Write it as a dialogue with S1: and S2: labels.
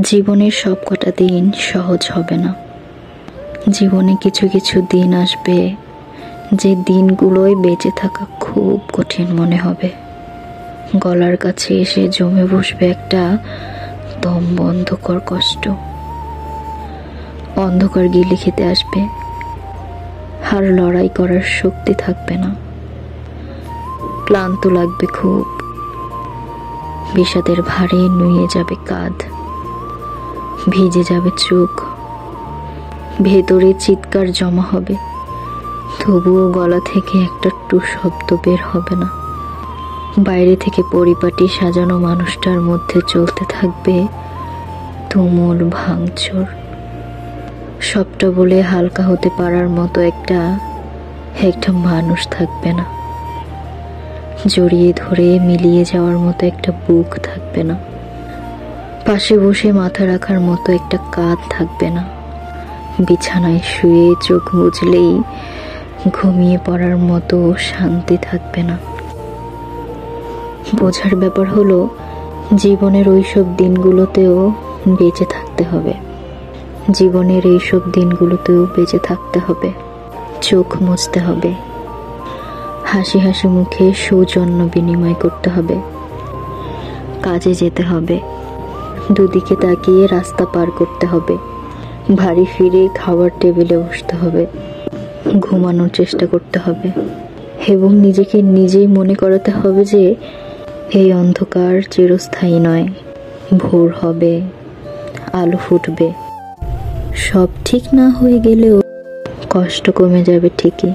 S1: জীবনের সব কটা দিন সহজ হবে না। জীবনে কিছু কিছু দিন আসবে যে দিনগুলোই বেঁচে থাকা খুব কঠিন মনে হবে। গলার কাছে এসে জমে বসবে একটা দম বন্ধকর কষ্ট। অন্ধকার গিলে খেতে আসবে, আর লড়াই করার শক্তি থাকবে না। ক্লান্ত লাগবে খুব, বিষাদের ভারে নুয়ে যাবে কাঁধ, ভিজে যাবে চোখ, ভেতরে চিৎকার জমা হবে, তবুও গলা থেকে একটা টু শব্দ বের হবে না। বাইরে থেকে পরিপাটি সাজানো মানুষটার মধ্যে চলতে থাকবে তুমুল ভাঙচুর। সবটা বলে হালকা হতে পারার মতো একটা মানুষ থাকবে না। জড়িয়ে ধরে মিলিয়ে যাওয়ার মতো একটা বুক থাকবে না। পাশে বসে মাথা রাখার মতো একটা কাঁধ থাকবে না। বিছানায় শুয়ে চোখ বুঝলেই ঘুমিয়ে পড়ার মতো শান্তি থাকবে না। বোঝার ব্যাপার হলো, জীবনের ওইসব দিনগুলোতেও বেঁচে থাকতে হবে। জীবনের এইসব দিনগুলোতেও বেঁচে থাকতে হবে। চোখ মুছতে হবে, হাসি হাসি মুখে সৌজন্য বিনিময় করতে হবে। কাজে যেতে হবে, দুদিকে তাকিয়ে রাস্তা পার করতে হবে। বাড়ি ফিরে খাবার টেবিলে বসতে হবে, ঘুমানোর চেষ্টা করতে হবে এবং নিজেকে নিজেই মনে করাতে হবে যে এই অন্ধকার চিরস্থায়ী নয়। ভোর হবে, আলো ফুটবে। সব ঠিক না হয়ে গেলেও কষ্ট কমে যাবে ঠিকই।